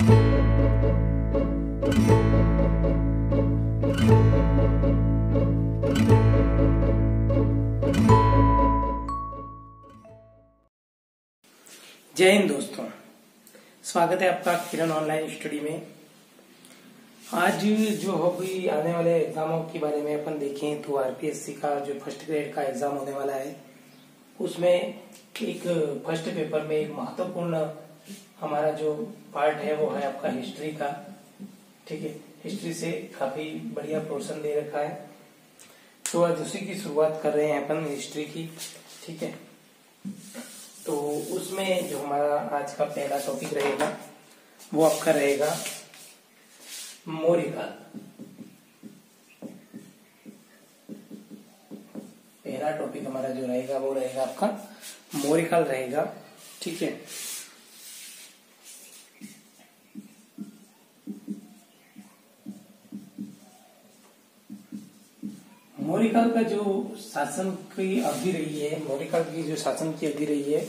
जय हिंद दोस्तों, स्वागत है आपका किरण ऑनलाइन स्टडी में। आज जो होगी आने वाले एग्जामों के बारे में अपन देखें तो आरपीएससी का जो फर्स्ट ग्रेड का एग्जाम होने वाला है उसमें एक फर्स्ट पेपर में एक महत्वपूर्ण हमारा जो पार्ट है वो है आपका हिस्ट्री का। ठीक है, हिस्ट्री से काफी बढ़िया पोर्शन दे रखा है, तो आज उसी की शुरुआत कर रहे हैं अपन हिस्ट्री की। ठीक है, तो उसमें जो हमारा आज का पहला टॉपिक रहेगा वो आपका रहेगा मौर्य काल। पहला टॉपिक हमारा जो रहेगा वो रहेगा आपका मौर्य काल रहेगा। ठीक है, मौर्य काल का जो शासन की अवधि रही है, मौर्य काल की जो शासन की अवधि रही है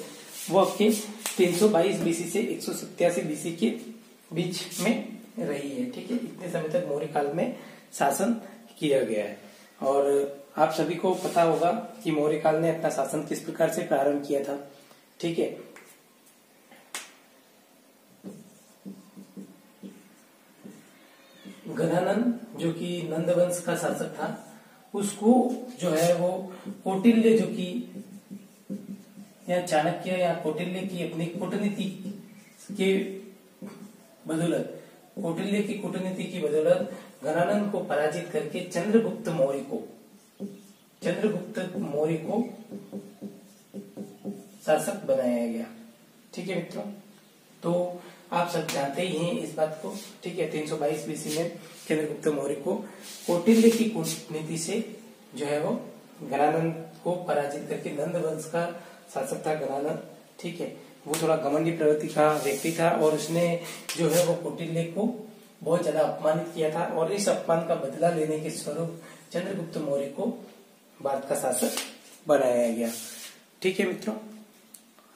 वो आपके 322 बीसी से 187 बीसी के बीच में रही है। ठीक है, इतने समय तक मौर्य काल में शासन किया गया है और आप सभी को पता होगा कि मौर्य काल ने अपना शासन किस प्रकार से प्रारंभ किया था। ठीक है, गणानन जो कि नंद वंश का शासक था उसको जो है वो कौटिल्य जो कि या चाणक्य या कौटिल्य की अपनी कूटनीति के बदौलत, कौटिल्य की कूटनीति की बदौलत गणानन को पराजित करके चंद्रगुप्त मौर्य को शासक बनाया गया। ठीक है मित्रों, तो आप सब जानते ही हैं इस बात को। ठीक है, 322 बीसी में चंद्रगुप्त मौर्य को कौटिल्य की कूटनीति से जो है वो गणानन को पराजित करके, नंद वंश का शासक था गणानन। ठीक है, वो थोड़ा घमंडी प्रवृत्ति का व्यक्ति था और उसने जो है वो कौटिल्य को बहुत ज्यादा अपमानित किया था और इस अपमान का बदला लेने के स्वरूप चंद्रगुप्त मौर्य को भारत का शासक बनाया गया। ठीक है मित्रों,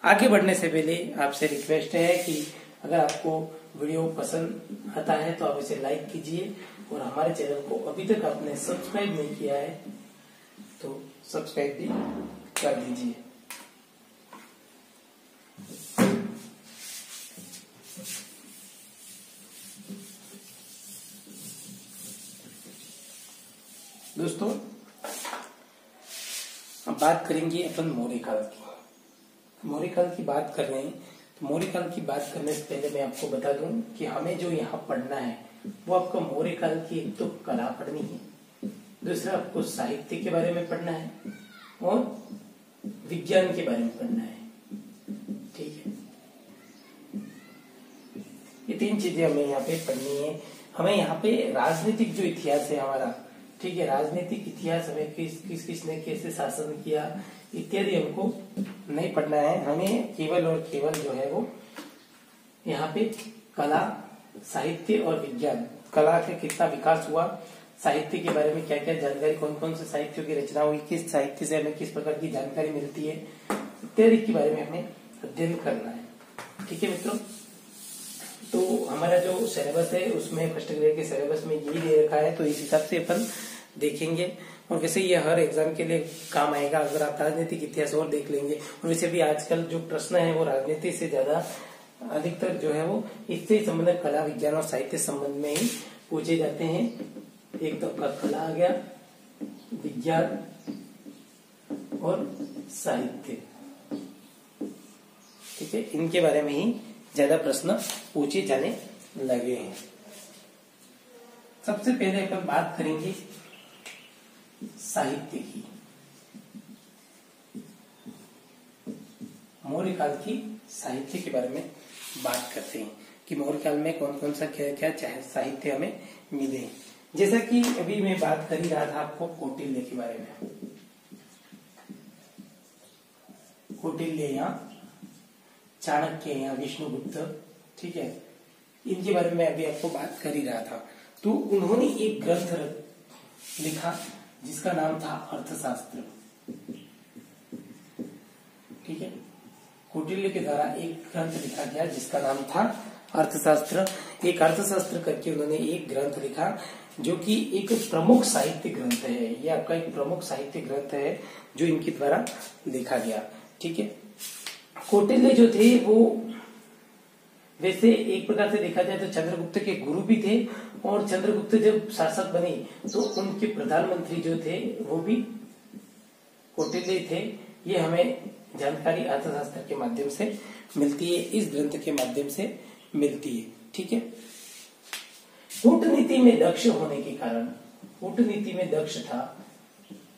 आगे बढ़ने से पहले आपसे रिक्वेस्ट है कि अगर आपको वीडियो पसंद आता है तो आप इसे लाइक कीजिए और हमारे चैनल को अभी तक आपने सब्सक्राइब नहीं किया है तो सब्सक्राइब भी कर दीजिए। दोस्तों, अब बात करेंगे अपन मौर्य काल की। मौर्य काल की बात कर रहे हैं तो मौर्य काल की बात करने से पहले मैं आपको बता दूं कि हमें जो यहाँ पढ़ना है वो आपको मौर्य काल की एक तो कला पढ़नी है, दूसरा आपको साहित्य के बारे में पढ़ना है और विज्ञान के बारे में पढ़ना है। ठीक है, ये तीन चीजें हमें यहाँ पे पढ़नी है। हमें यहाँ पे राजनीतिक जो इतिहास है हमारा, ठीक है, राजनीतिक इतिहास हमें किसने कैसे शासन किया इत्यादि हमको नहीं पढ़ना है। हमें केवल और केवल जो है वो यहाँ पे कला, साहित्य और विज्ञान, कला का कितना विकास हुआ, साहित्य के बारे में क्या क्या जानकारी, कौन कौन से साहित्यों की रचना हुई, किस साहित्य से हमें किस प्रकार की जानकारी मिलती है इत्यादि के बारे में हमें अध्ययन करना है। ठीक है मित्रों, तो हमारा जो सिलेबस है उसमें फर्स्ट ग्रेड के सिलेबस में यही दे रखा है, तो इस हिसाब से अपन देखेंगे और वैसे ये हर एग्जाम के लिए काम आएगा अगर आप राजनीतिक इतिहास और देख लेंगे। और वैसे भी आजकल जो प्रश्न है वो राजनीति से ज्यादा अधिकतर जो है वो इससे संबंधित कला, विज्ञान और साहित्य संबंध में ही पूछे जाते हैं। एक तो कला आ गया, विज्ञान और साहित्य। ठीक है, इनके बारे में ही ज्यादा प्रश्न पूछे जाने लगे हैं। सबसे पहले अपन बात करेंगे साहित्य की। मौर्य काल की साहित्य के बारे में बात करते हैं कि मौर्य काल में कौन कौन सा क्या क्या साहित्य हमें मिले। जैसा कि अभी मैं बात कर ही रहा था आपको कौटिल्य के बारे में, कौटिल्य या चाणक्य या विष्णुगुप्त, ठीक है, इनके बारे में अभी आपको बात कर ही रहा था। तो उन्होंने एक ग्रंथ लिखा जिसका नाम था अर्थशास्त्र। ठीक है, कौटिल्य के द्वारा एक ग्रंथ लिखा गया जिसका नाम था अर्थशास्त्र। एक अर्थशास्त्र करके उन्होंने एक ग्रंथ लिखा जो कि एक प्रमुख साहित्य ग्रंथ है। ये आपका एक प्रमुख साहित्य ग्रंथ है जो इनके द्वारा लिखा गया। ठीक है, कौटिल्य जो थे वो वैसे एक प्रकार से देखा जाए तो चंद्रगुप्त के गुरु भी थे, और चंद्रगुप्त जब शासक बने तो उनके प्रधानमंत्री जो थे वो भी कौटिल्य थे। ये हमें जानकारी अर्थशास्त्र के माध्यम से मिलती है, इस ग्रंथ के माध्यम से मिलती है। ठीक है, कूटनीति में दक्ष होने के कारण, कूटनीति में दक्ष था,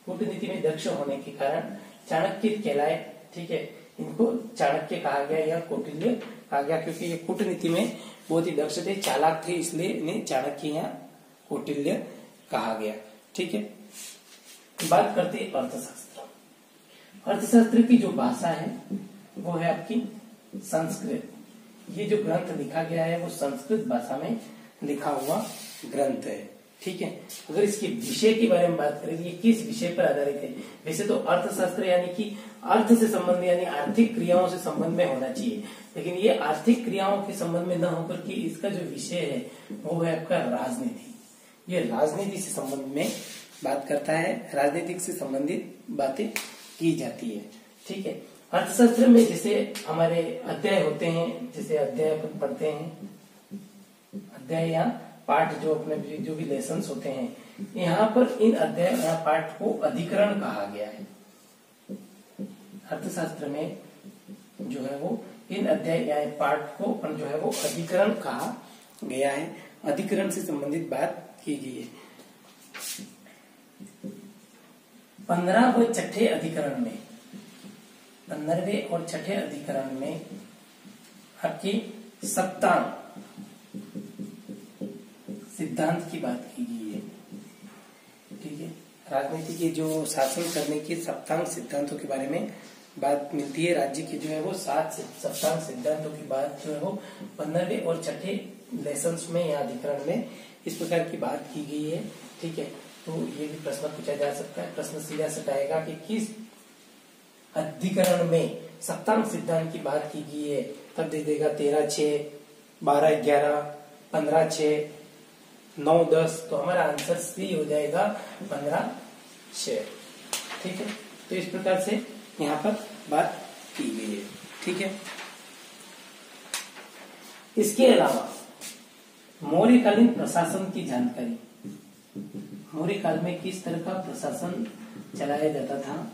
कूटनीति में दक्ष होने के कारण चाणक्य कहलाए। ठीक है, इनको चाणक्य कहा गया या कौटिल्य कहा गया, क्योंकि ये कूटनीति में बहुत ही दक्ष थे, चालाक थे, इसलिए इन्हें चाणक्य या कौटिल्य कहा गया। ठीक है, बात करते हैं अर्थशास्त्र। अर्थशास्त्र की जो भाषा है वो है आपकी संस्कृत। ये जो ग्रंथ लिखा गया है वो संस्कृत भाषा में लिखा हुआ ग्रंथ है। ठीक है, अगर इसके विषय के बारे में बात करें, ये किस विषय पर आधारित है? वैसे तो अर्थशास्त्र यानी कि अर्थ से संबंध यानी आर्थिक क्रियाओं से संबंध में होना चाहिए, लेकिन ये आर्थिक क्रियाओं के संबंध में न होकर के इसका जो विषय है वो है आपका राजनीति। ये राजनीति से संबंध में बात करता है, राजनीतिक से संबंधित बातें की जाती है। ठीक है, अर्थशास्त्र में जैसे हमारे अध्याय होते हैं, जैसे अध्याय अपन पढ़ते हैं, अध्याय या पाठ जो अपने जो भी लेसन्स होते हैं, यहाँ पर इन अध्याय या पाठ को अधिकरण कहा गया है। अर्थशास्त्र में जो है वो इन अध्याय या पाठ को अपन जो है वो अधिकरण कहा गया है, अधिकरण से संबंधित बात की गई है। 15 व छठे अधिकरण में, 15वें और छठे अधिकरण में आपकी सप्तांग सिद्धांत की बात की गई है। ठीक है, राजनीति के जो शासन करने के सप्तांग सिद्धांतों के बारे में बात मिलती है। राज्य के जो है वो 7 सप्तांग सिद्धांतों की बात जो है वो 15वें और छठे लेसन्स में या अधिकरण में इस प्रकार की बात की गई है। ठीक है, तो ये भी प्रश्न पूछा जा सकता है। प्रश्न सीधा सटाएगा कि किस अधिकरण में सप्तांग सिद्धांत की बात की गई है, तब दे देगा 13/6, 12/11, 15/6, 9/10, तो हमारा आंसर सी हो जाएगा 15/6। ठीक है, तो इस प्रकार से यहाँ पर बात की गई है। ठीक है, इसके अलावा मौर्यकालीन प्रशासन की जानकारी, मौर्य काल में किस तरह का प्रशासन चलाया जाता था,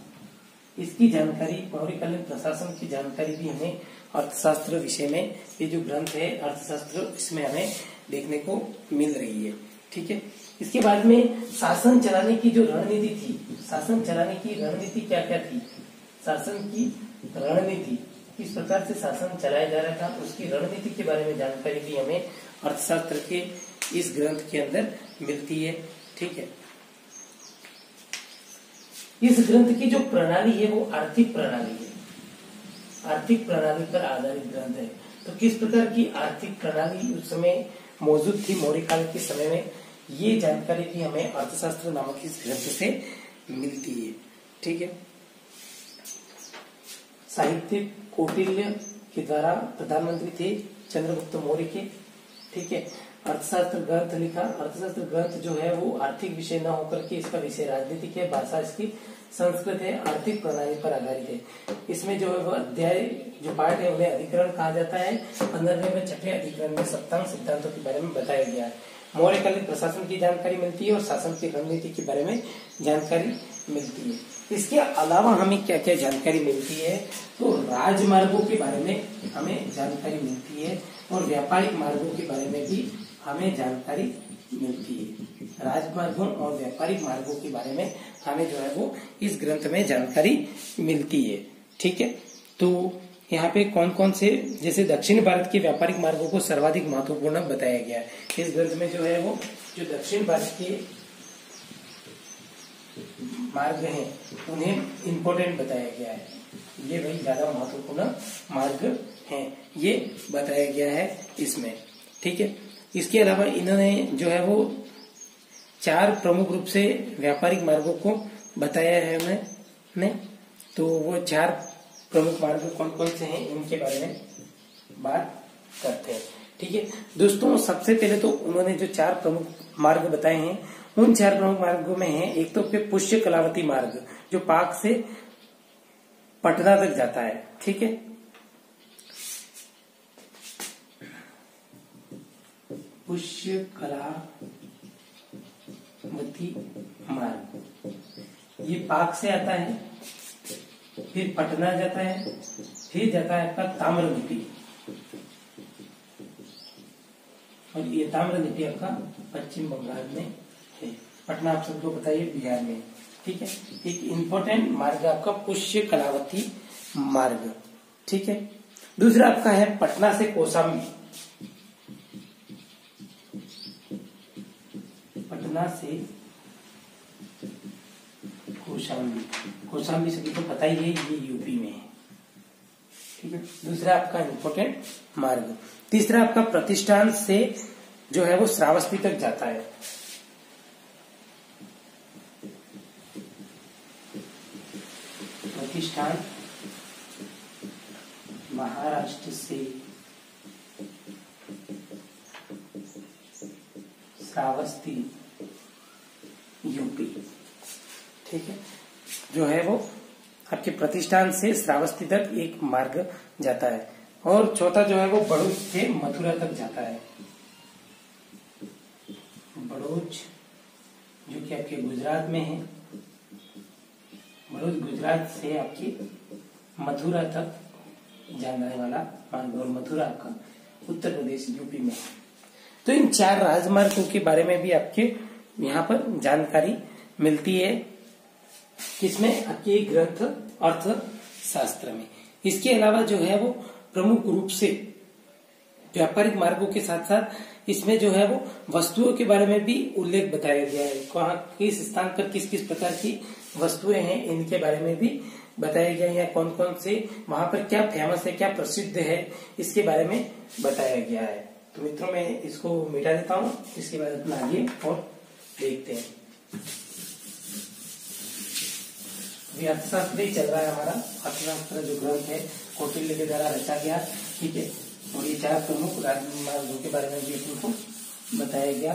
इसकी जानकारी, मौर्यकालीन प्रशासन की जानकारी भी हमें अर्थशास्त्र विषय में, ये जो ग्रंथ है अर्थशास्त्र, इसमें हमें देखने को मिल रही है। ठीक है, इसके बाद में शासन चलाने की जो रणनीति थी, शासन चलाने की रणनीति क्या क्या थी, शासन की रणनीति किस प्रकार से शासन चलाया जा रहा था, उसकी रणनीति के बारे में जानकारी भी हमें अर्थशास्त्र के इस ग्रंथ के अंदर मिलती है। ठीक है, इस ग्रंथ की जो प्रणाली है वो आर्थिक प्रणाली है, आर्थिक प्रणाली पर आधारित ग्रंथ है। तो किस प्रकार की आर्थिक प्रणाली उस समय मौजूद थी मौर्य काल के समय में, ये जानकारी भी हमें अर्थशास्त्र नामक इस ग्रंथ से मिलती है। ठीक है, साहित्य कौटिल्य के द्वारा प्रधानमंत्री थे चंद्रगुप्त मौर्य के। ठीक है, अर्थशास्त्र ग्रंथ लिखा। अर्थशास्त्र ग्रंथ जो है वो आर्थिक विषय न होकर के इसका विषय राजनीतिक है, भाषा इसकी संस्कृत है, आर्थिक प्रणाली पर आधारित है। इसमें जो है वो अध्याय जो पाठ है उन्हें अधिकरण कहा जाता है। 15वें में छठे अधिकरण में सप्तांग सिद्धांतों के बारे में बताया गया है। मौर्यकालीन प्रशासन की जानकारी मिलती है और शासन की रणनीति के बारे में जानकारी मिलती है। इसके अलावा हमें क्या क्या जानकारी मिलती है, तो राजमार्गों के बारे में हमें जानकारी मिलती है और व्यापारिक मार्गों के बारे में भी हमें जानकारी मिलती है। राजमार्गों और व्यापारिक मार्गों के बारे में हमें जो है वो इस ग्रंथ में जानकारी मिलती है। ठीक है, तो यहाँ पे कौन कौन से, जैसे दक्षिण भारत के व्यापारिक मार्गों को सर्वाधिक महत्वपूर्ण बताया गया है। इस ग्रंथ में जो है वो जो दक्षिण भारत के मार्ग हैं उन्हें इम्पोर्टेंट बताया गया है, ये वही ज्यादा महत्वपूर्ण मार्ग हैं, ये बताया गया है इसमें। ठीक है, इसके अलावा इन्होंने जो है वो 4 प्रमुख रूप से व्यापारिक मार्गों को बताया है उन्होंने। तो वो 4 प्रमुख मार्ग कौन कौन से हैं इनके बारे में बात करते हैं। ठीक है दोस्तों, सबसे पहले तो उन्होंने जो 4 प्रमुख मार्ग बताए हैं, उन 4 प्रमुख मार्गों में है एक तो पुष्य कलावती मार्ग जो पाक से पटना तक जाता है। ठीक है, पुष्य कलावती मार्ग ये पाक से आता है, फिर पटना जाता है, फिर जाता है आपका ताम्रलिप्ति, और ये ताम्रलिप्ति आपका पश्चिम बंगाल में है। पटना आप सबको बताइए बिहार में। ठीक है, एक इम्पोर्टेंट मार्ग आपका पुष्य कलावती मार्ग। ठीक है, दूसरा आपका है पटना से कौशाम्बी, पटना से कौशाम्बी, कौशाम्बी सभी को पता ही है ये यूपी में है। ठीक है, दूसरा आपका इम्पोर्टेंट मार्ग। तीसरा आपका प्रतिष्ठान से जो है वो श्रावस्ती तक जाता है। प्रतिष्ठान महाराष्ट्र से श्रावस्ती यूपी। ठीक है, जो है वो आपके प्रतिष्ठान से श्रावस्ती तक एक मार्ग जाता है। और चौथा जो है वो बड़ौच से मथुरा तक जाता है। बड़ौच जो कि आपके गुजरात में है, बड़ौच गुजरात से आपकी मथुरा तक जाने वाला मार्ग, और मथुरा आपका उत्तर प्रदेश यूपी में है। तो इन 4 राजमार्गों के बारे में भी आपके यहाँ पर जानकारी मिलती है, किसमें आपके ग्रंथ अर्थशास्त्र में। इसके अलावा जो है वो प्रमुख रूप से व्यापारिक मार्गों के साथ साथ इसमें जो है वो वस्तुओं के बारे में भी उल्लेख बताया गया है। कहाँ किस स्थान पर किस किस प्रकार की वस्तुएं हैं इनके बारे में भी बताया गया है, कौन कौन से वहां पर क्या फेमस है, क्या प्रसिद्ध है, इसके बारे में बताया गया है। तो मित्रों मैं इसको मिटा देता हूँ, इसके बाद अपना आगे और देखते हैं। अर्थशास्त्र ही चल रहा है हमारा। अर्थशास्त्र जो ग्रंथ है कौटिल्य के द्वारा रचा गया। ठीक है, और ये 4 प्रमुख राजमार्गों के बारे में भी तुमको बताया गया।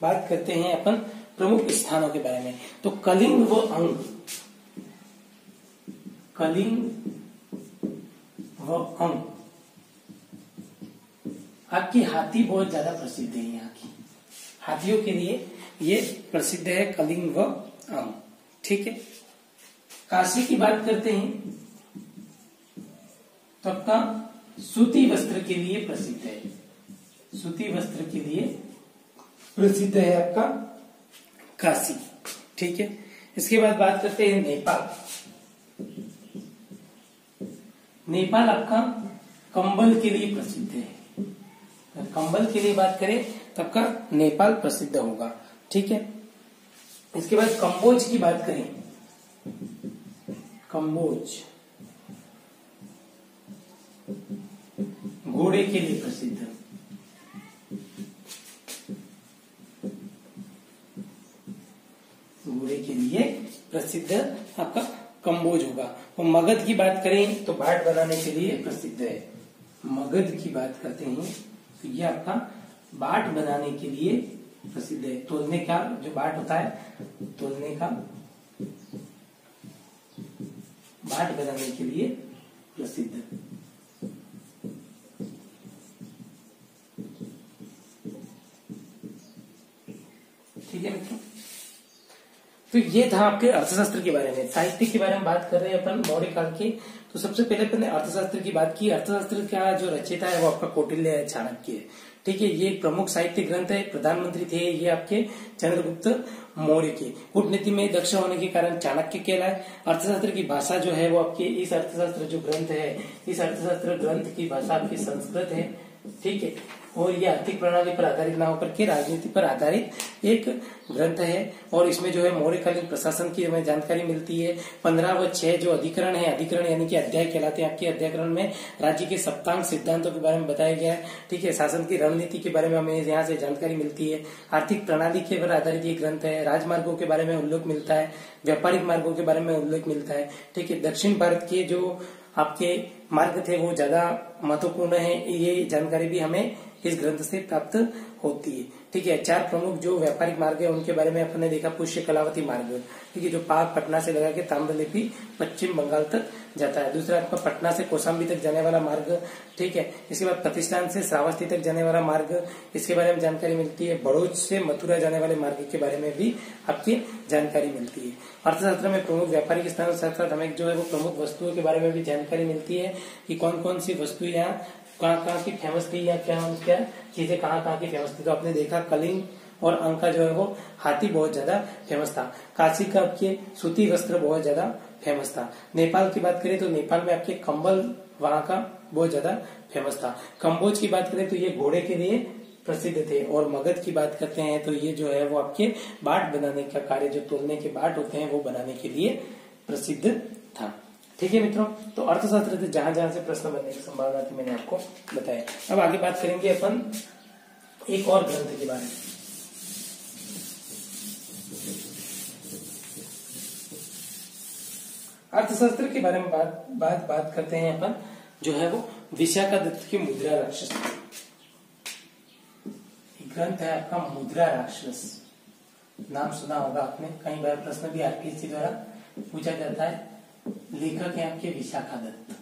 बात करते हैं अपन प्रमुख स्थानों के बारे में। तो कलिंग व अंग, कलिंग व अंग आपकी हाथी बहुत ज्यादा प्रसिद्ध है। यहाँ की हाथियों के लिए ये प्रसिद्ध है कलिंग व अंग। ठीक है, काशी की बात करते हैं तो आपका सूती वस्त्र के लिए प्रसिद्ध है। सूती वस्त्र के लिए प्रसिद्ध है आपका काशी। ठीक है, इसके बाद बात करते हैं नेपाल। नेपाल आपका कंबल के लिए प्रसिद्ध है। कंबल के लिए बात करें तो आपका नेपाल प्रसिद्ध होगा। ठीक है, इसके बाद कंबोज की बात करें, कंबोज घोड़े के लिए प्रसिद्ध है। घोड़े के लिए प्रसिद्ध आपका कंबोज होगा। और मगध की बात करें तो बाट बनाने के लिए प्रसिद्ध है। मगध की बात करते हैं तो ये आपका बाट बनाने के लिए प्रसिद्ध है। तोलने का जो बाट होता है, तोलने का बाट बनाने के लिए प्रसिद्ध है। ठीक है मित्रों, तो ये था आपके अर्थशास्त्र के बारे में। साहित्य के बारे में बात कर रहे हैं अपन मौर्य काल के। तो सबसे पहले अपन ने अर्थशास्त्र की बात की। अर्थशास्त्र का जो रचयिता है वो आपका कौटिल्य है, चाणक्य है। ठीक है, ये एक प्रमुख साहित्य ग्रंथ है। प्रधानमंत्री थे ये आपके चंद्रगुप्त मौर्य के। कूटनीति में दक्ष होने के कारण चाणक्य कहलाए। अर्थशास्त्र की भाषा जो है वो आपके इस अर्थशास्त्र जो ग्रंथ है, इस अर्थशास्त्र ग्रंथ की भाषा आपकी संस्कृत है। ठीक है, और ये आर्थिक प्रणाली पर आधारित ना होकर के राजनीति पर आधारित एक ग्रंथ है। और इसमें जो है मौर्यकालीन प्रशासन की हमें जानकारी मिलती है। 15 व 6 जो अधिकरण है, अधिकरण यानी कि अध्याय कहलाते हैं। आपके अध्यायकरण में राज्य के सप्तांग सिद्धांतों के बारे में बताया गया है। ठीक है, शासन की रणनीति के बारे में हमें यहाँ से जानकारी मिलती है। आर्थिक प्रणाली के पर आधारित ये ग्रंथ है। राजमार्गों के बारे में उल्लेख मिलता है, व्यापारिक मार्गों के बारे में उल्लेख मिलता है। ठीक है, दक्षिण भारत के जो आपके मार्ग थे वो ज्यादा महत्वपूर्ण है, ये जानकारी भी हमें इस ग्रंथ से प्राप्त होती है। ठीक है, 4 प्रमुख जो व्यापारिक मार्ग है उनके बारे में अपने देखा। पुष्य कलावती मार्ग, ठीक है, जो पाक पटना से लगा के ताम्रलिप्ति पश्चिम बंगाल तक जाता है। दूसरा आपका पटना से कौशाम्बी तक जाने वाला मार्ग, ठीक है। इसके बाद प्रतिष्ठान से श्रावस्ती तक जाने वाला मार्ग, इसके बारे में जानकारी मिलती है। बड़ौच से मथुरा जाने वाले मार्ग के बारे में भी आपकी जानकारी मिलती है। अर्थशास्त्र में प्रमुख व्यापारिक स्थानों के साथ साथ हमें जो है वो प्रमुख वस्तुओं के बारे में भी जानकारी मिलती है कि कौन कौन सी वस्तु यहाँ कहाँ की फेमस थी या क्या चीजें कहाँ की फेमस थी। तो आपने देखा कलिंग और अंका जो है वो हाथी बहुत ज्यादा फेमस था। काशी का आपके सूती वस्त्र बहुत ज्यादा फेमस था। नेपाल की बात करें तो नेपाल में आपके कंबल वहां का बहुत ज्यादा फेमस था। कंबोज की बात करें तो ये घोड़े के लिए प्रसिद्ध थे। और मगध की बात करते हैं तो ये जो है वो आपके बाट बनाने का कार्य, जो तोलने के बाट होते हैं वो बनाने के लिए प्रसिद्ध था। ठीक है मित्रों, तो अर्थशास्त्र से जहां जहां से प्रश्न बनने की संभावना थी मैंने आपको बताया। अब आगे बात करेंगे अपन एक और ग्रंथ के बारे में। अर्थशास्त्र के बारे में बात करते हैं अपन, जो है वो विशाखादत्त की मुद्रा राक्षस ग्रंथ है आपका। मुद्रा राक्षस नाम सुना होगा आपने, कई बार प्रश्न भी आरपीएससी द्वारा पूछा जाता है। लेखक है आपके विशाखादत्त।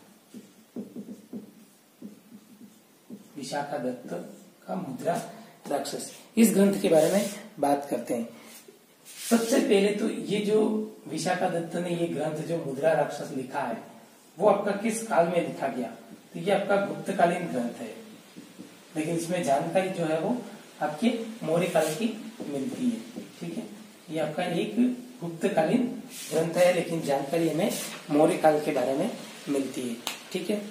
विशाखादत्त का मुद्रा राक्षस, इस ग्रंथ के बारे में बात करते हैं। सबसे पहले तो ये जो विशाखादत्त ने ये ग्रंथ जो मुद्रा राक्षस लिखा है वो आपका किस काल में लिखा गया? तो ये आपका गुप्तकालीन ग्रंथ है, लेकिन इसमें जानकारी जो है वो आपके मौर्य काल की मिलती है। ठीक है, ये आपका एक गुप्तकालीन ग्रंथ है, लेकिन जानकारी हमें मौर्य काल के बारे में मिलती है। ठीक है,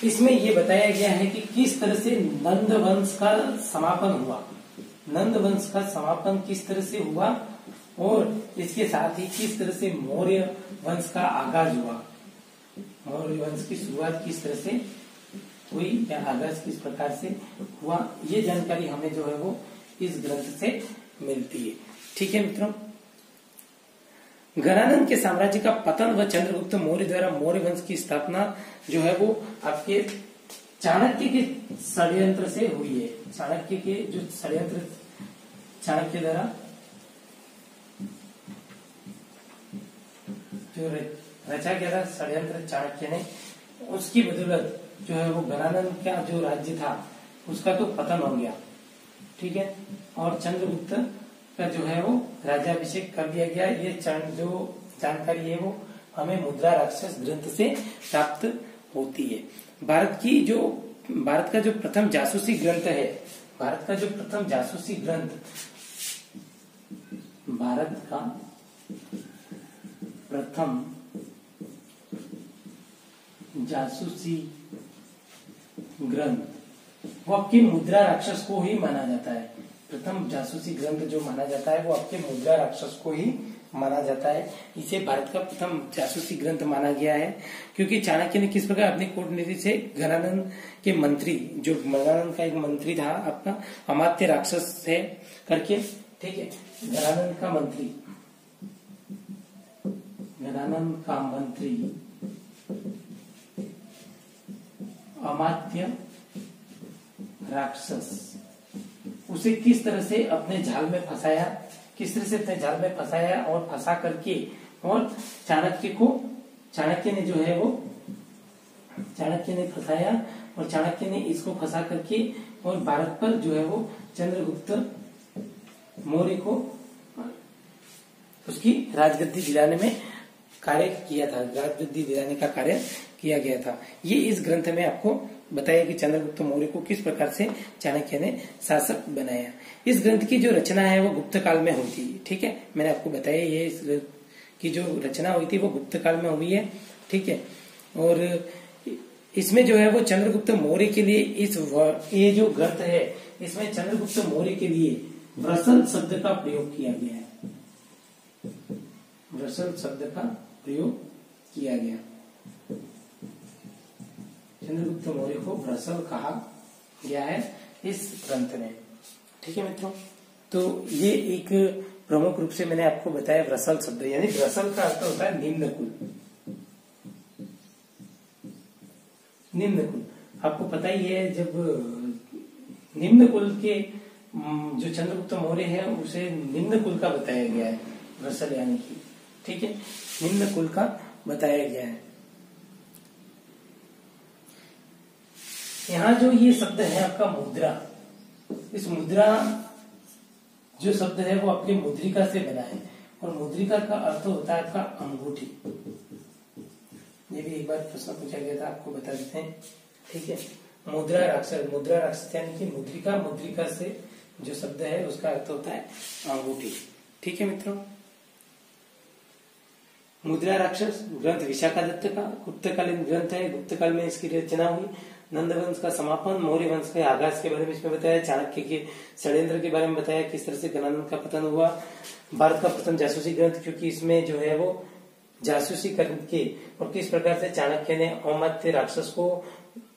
इसमें ये बताया गया है कि किस तरह से नंद वंश का समापन हुआ। नंद वंश का समापन किस तरह से हुआ और इसके साथ ही किस तरह से मौर्य वंश का आगाज हुआ। मौर्य वंश की शुरुआत किस तरह से हुई या आगाज किस प्रकार से हुआ, ये जानकारी हमें जो है वो इस ग्रंथ से मिलती है। ठीक है मित्रों, गणानंद के साम्राज्य का पतन व चंद्रगुप्त मौर्य द्वारा मौर्य वंश की स्थापना जो है वो आपके चाणक्य के षड्यंत्र से हुई है। चाणक्य के जो षड्यंत्र चाणक्य द्वारा जो रचा गया था षड्यंत्र चाणक्य ने, उसकी बदौलत जो है वो गणानंद का जो राज्य था उसका तो पतन हो गया। ठीक है, और चंद्रगुप्त का जो है वो राज्याभिषेक कर दिया गया। ये जो जानकारी है वो हमें मुद्रा राक्षस ग्रंथ से प्राप्त होती है। भारत का जो प्रथम जासूसी ग्रंथ है, भारत का जो प्रथम जासूसी ग्रंथ, भारत का प्रथम जासूसी ग्रंथ वो आपके मुद्रा राक्षस को ही माना जाता है। प्रथम जासूसी ग्रंथ जो माना जाता है वो आपके मुद्रा राक्षस को ही माना जाता है। इसे भारत का प्रथम जासूसी ग्रंथ माना गया है, क्योंकि चाणक्य ने किस प्रकार अपनी कूटनीति से गणानंद के मंत्री, जो गणानंद का एक मंत्री था आपका अमात्य राक्षस है करके, ठीक है, गणानंद का मंत्री, गणानंद का मंत्री अमात्य राक्षस, उसे किस तरह से अपने जाल में फंसाया, किस तरह से अपने जाल में फंसाया और फंसा करके, और चाणक्य ने जो है वो चाणक्य ने फंसाया और चाणक्य ने इसको फंसा करके और भारत पर जो है वो चंद्रगुप्त मौर्य को उसकी राजगद्दी दिलाने में कार्य किया था, राजगद्दी दिलाने का कार्य किया गया था। ये इस ग्रंथ में आपको बताया कि चंद्रगुप्त मौर्य को किस प्रकार से चाणक्य ने शासक बनाया। इस ग्रंथ की जो रचना है वो गुप्त काल में हुई थी। ठीक है, मैंने आपको बताया ये इस की जो रचना हुई थी वो गुप्त काल में हुई है। ठीक है, और इसमें जो है वो चंद्रगुप्त मौर्य के लिए ये जो ग्रंथ है इसमें चंद्रगुप्त मौर्य के लिए व्रसल शब्द का प्रयोग किया गया है। व्रसल शब्द का प्रयोग किया गया। चंद्रगुप्त मौर्य को व्रसल कहा गया है इस ग्रंथ में। ठीक है मित्रों, तो ये एक प्रमुख रूप से मैंने आपको बताया व्रसल शब्द, यानी व्रसल का अर्थ होता है निम्न कुल। निम्न कुल, आपको पता ही है जब निम्न कुल के जो चंद्रगुप्त मौर्य है उसे निम्न कुल का बताया गया है, रसल यानी कि, ठीक है, निम्न कुल का बताया गया है। यहाँ जो ये शब्द है आपका मुद्रा, इस मुद्रा जो शब्द है वो आपके मुद्रिका से बना है, और मुद्रिका का अर्थ होता है आपका अंगूठी। ये भी एक बार प्रश्न पूछा गया था, आपको बता देते हैं, ठीक है। मुद्रा राक्षस यानी कि मुद्रिका, मुद्रिका से जो शब्द है उसका अर्थ होता है अंगूठी, ठीक है मित्रों। मुद्रा राक्षस ग्रंथ विशाखादत्त का गुप्तकालीन ग्रंथ है, गुप्त काल में इसकी रचना हुई। नंद वंश का समापन, मौर्य वंश के आगाज के बारे में इसमें बताया, चाणक्य के षड्यंत्र के बारे में बताया, किस तरह से गणानंद का पतन हुआ। भारत का प्रथम जासूसी ग्रंथ, क्योंकि इसमें जो है वो जासूसी करके और किस प्रकार से चाणक्य ने अमात्य राक्षस को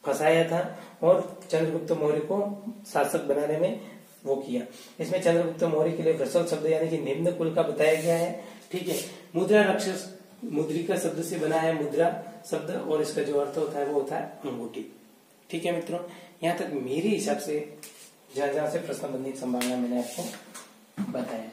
फंसाया था और चंद्रगुप्त मौर्य को शासक बनाने में वो किया। इसमें चंद्रगुप्त मौर्य के लिए वृषल शब्द यानी कि निम्न कुल का बताया गया है, ठीक है। मुद्रा राक्षस मुद्रिका शब्द से बना है, मुद्रा शब्द, और इसका जो अर्थ होता है वो होता है अंगूठी, ठीक है मित्रों। यहाँ तक मेरे हिसाब से जहां जहां से प्रश्न बनने की संभावना मैंने आपको बताया।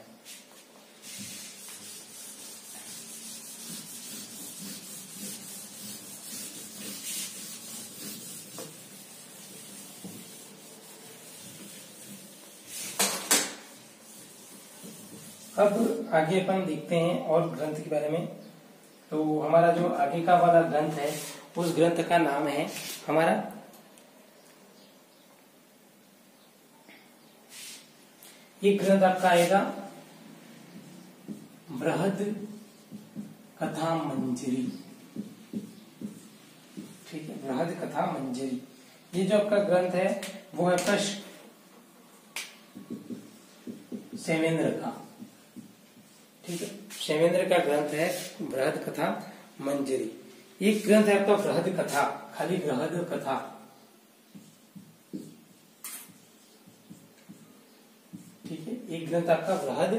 अब आगे अपन देखते हैं और ग्रंथ के बारे में। तो हमारा जो आगे का वाला ग्रंथ है उस ग्रंथ का नाम है हमारा ये ग्रंथ आपका आएगा बृहद कथा मंजरी, ठीक है, बृहद कथा मंजरी। ये जो आपका ग्रंथ है वो है आपका शैवेंद्र का, ठीक है, शैवेंद्र का ग्रंथ है बृहद कथा मंजरी। ये ग्रंथ है आपका बृहद कथा, खाली बृहद कथा, ठीक है। एक ग्रंथ आपका बृहद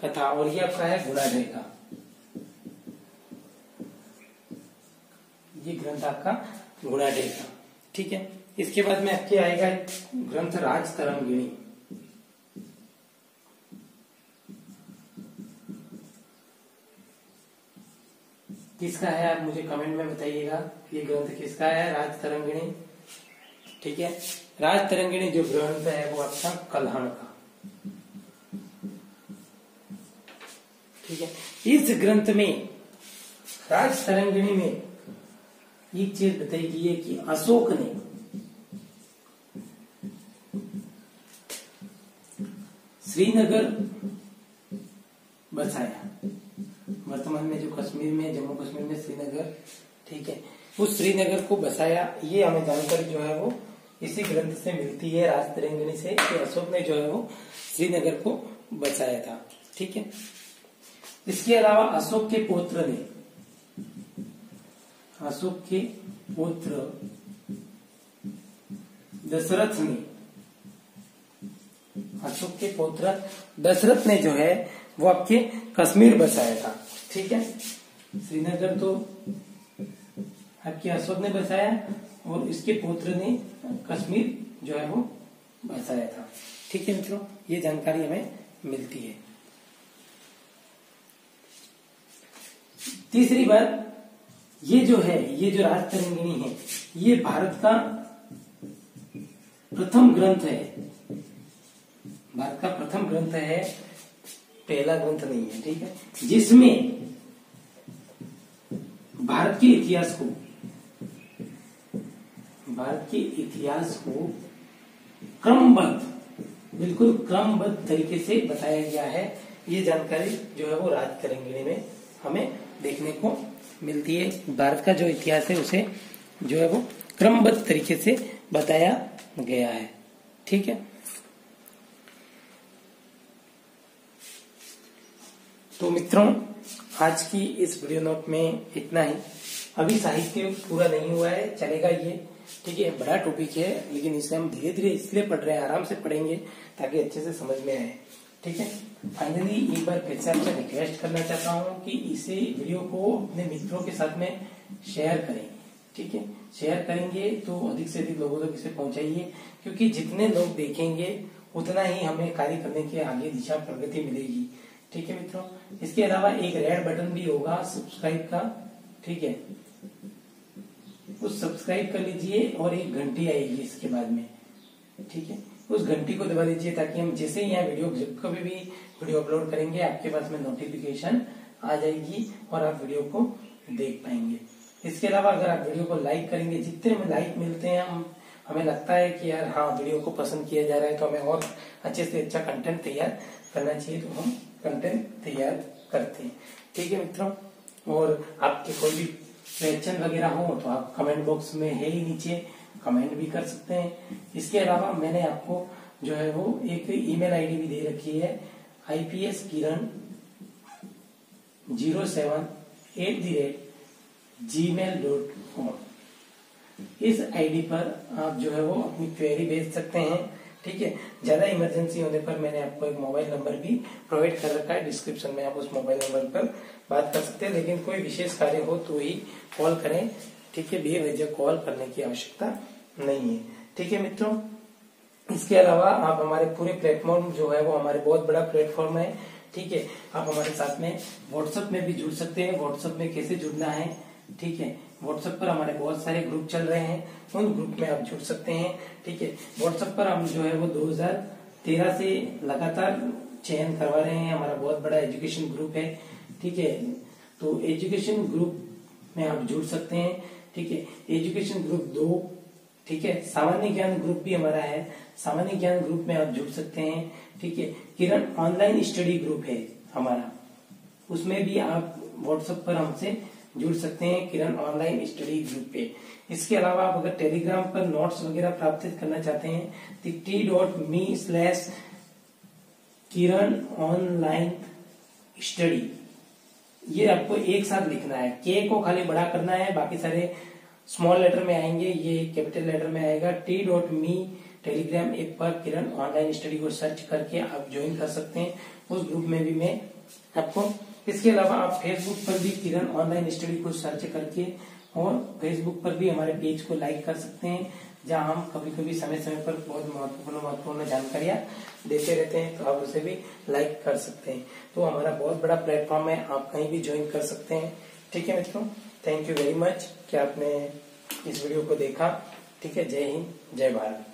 कथा, और ये आपका है गुणाढ्य का, ये ग्रंथ आपका गुणाढ्य का, ठीक है। इसके बाद में आपके आएगा ग्रंथ राजतरंगिणी। किसका है आप मुझे कमेंट में बताइएगा, ये ग्रंथ किसका है, राजतरंगिणी, ठीक है। राजतरंगिणी जो ग्रंथ है वो आपका कल्हण का, ठीक है। इस ग्रंथ में राजतरंगिणी में एक चीज बताई गई है कि अशोक ने श्रीनगर बसाया, वर्तमान में जो कश्मीर में, जम्मू कश्मीर में श्रीनगर, ठीक है, उस श्रीनगर को बसाया। ये हमें जानकारी जो है वो इसी ग्रंथ से मिलती है, राजतरंगिणी से, कि अशोक ने जो है वो श्रीनगर को बसाया था, ठीक है। इसके अलावा अशोक के पुत्र ने, अशोक के पुत्र दशरथ ने, अशोक के पुत्र दशरथ ने जो है वो आपके कश्मीर बसाया था, ठीक है। श्रीनगर तो आपके अशोक ने बसाया और इसके पुत्र ने कश्मीर जो है वो बसाया था, ठीक है मित्रों। ये जानकारी हमें मिलती है। तीसरी बात, ये जो है, ये जो राजतरंगिणी है, ये भारत का प्रथम ग्रंथ है, भारत का प्रथम ग्रंथ है, पहला ग्रंथ नहीं है, ठीक है, जिसमें भारत के इतिहास को, भारत के इतिहास को क्रमबद्ध, बिल्कुल क्रमबद्ध तरीके से बताया गया है। ये जानकारी जो है वो राजतरंगिणी में हमें देखने को मिलती है। भारत का जो इतिहास है उसे जो है वो क्रमबद्ध तरीके से बताया गया है, ठीक है। तो मित्रों, आज की इस वीडियो नोट में इतना ही। अभी साहित्य पूरा नहीं हुआ है, चलेगा ये, ठीक है, बड़ा टॉपिक है, लेकिन इसे हम धीरे धीरे इसलिए पढ़ रहे हैं, आराम से पढ़ेंगे ताकि अच्छे से समझ में आए, ठीक है। फाइनली एक बार फिर से आपसे रिक्वेस्ट करना चाहता हूँ कि इसे वीडियो को अपने मित्रों के साथ में शेयर करें, ठीक है, शेयर करेंगे तो अधिक से अधिक लोगों तक इसे पहुंचाइए, क्योंकि जितने लोग देखेंगे उतना ही हमें कार्य करने की आगे दिशा प्रगति मिलेगी। ठीक है मित्रों, इसके अलावा एक रेड बटन भी होगा सब्सक्राइब का, ठीक है, उस सब्सक्राइब कर लीजिए और एक घंटी आएगी इसके बाद में, ठीक है, उस घंटी को दबा दीजिए ताकि हम जैसे ही यहाँ वीडियो कभी भी वीडियो अपलोड करेंगे आपके पास में नोटिफिकेशन आ जाएगी और आप वीडियो को देख पाएंगे। इसके अलावा अगर आप वीडियो को लाइक करेंगे, जितने में लाइक मिलते हैं हमें लगता है कि यार हाँ वीडियो को पसंद किया जा रहा है, तो हमें और अच्छे से अच्छा कंटेंट तैयार करना चाहिए, तो हम कंटेंट तैयार करते हैं। ठीक है मित्रों, और आपके कोई भी क्वेश्चन वगैरह हो तो आप कमेंट बॉक्स में है ही नीचे कमेंट भी कर सकते हैं। इसके अलावा मैंने आपको जो है वो एक ईमेल आईडी भी दे रखी है, ipskiran07@gmail.com। इस आईडी पर आप जो है वो अपनी क्वेरी भेज सकते हैं। ठीक है, ज्यादा इमरजेंसी होने पर मैंने आपको एक मोबाइल नंबर भी प्रोवाइड कर रखा है डिस्क्रिप्शन में, आप उस मोबाइल नंबर पर बात कर सकते हैं, लेकिन कोई विशेष कार्य हो तो ही कॉल करें। ठीक है, बेवजह कॉल करने की आवश्यकता नहीं है। ठीक है मित्रों, इसके अलावा आप हमारे पूरे प्लेटफॉर्म जो है वो हमारे बहुत बड़ा प्लेटफॉर्म है। ठीक है, आप हमारे साथ में व्हाट्सएप में भी जुड़ सकते हैं। व्हाट्सएप में कैसे जुड़ना है, ठीक है, व्हाट्सएप पर हमारे बहुत सारे ग्रुप चल रहे हैं, उन ग्रुप में आप जुड़ सकते हैं। ठीक है, व्हाट्सएप पर हम जो है वो 2013 से लगातार चयन करवा रहे हैं, हमारा बहुत बड़ा एजुकेशन ग्रुप है। ठीक है, तो एजुकेशन ग्रुप में आप जुड़ सकते हैं। ठीक है, एजुकेशन ग्रुप 2, ठीक है, सामान्य ज्ञान ग्रुप भी हमारा है, सामान्य ज्ञान ग्रुप में आप जुड़ सकते हैं। ठीक है, किरण ऑनलाइन स्टडी ग्रुप है हमारा, उसमें भी आप व्हाट्सएप पर हमसे जुड़ सकते हैं, किरण ऑनलाइन स्टडी ग्रुप पे। इसके अलावा आप अगर टेलीग्राम पर नोट्स वगैरह प्राप्त करना चाहते हैं तो t.me/kiran online study, ये आपको एक साथ लिखना है, के को खाली बड़ा करना है, बाकी सारे स्मॉल लेटर में आएंगे, ये कैपिटल लेटर में आएगा। t.me टेलीग्राम ऐप पर किरण ऑनलाइन स्टडी को सर्च करके आप ज्वाइन कर सकते हैं, उस ग्रुप में भी मैं आपको। इसके अलावा आप फेसबुक पर भी किरण ऑनलाइन स्टडी को सर्च करके और फेसबुक पर भी हमारे पेज को लाइक कर सकते हैं, जहां हम कभी कभी समय समय पर बहुत महत्वपूर्ण जानकारियां देते रहते हैं, तो आप उसे भी लाइक कर सकते हैं। तो हमारा बहुत बड़ा प्लेटफॉर्म है, आप कहीं भी ज्वाइन कर सकते हैं। ठीक है मित्रों, थैंक यू वेरी मच कि आपने इस वीडियो को देखा। ठीक है, जय हिंद, जय भारत।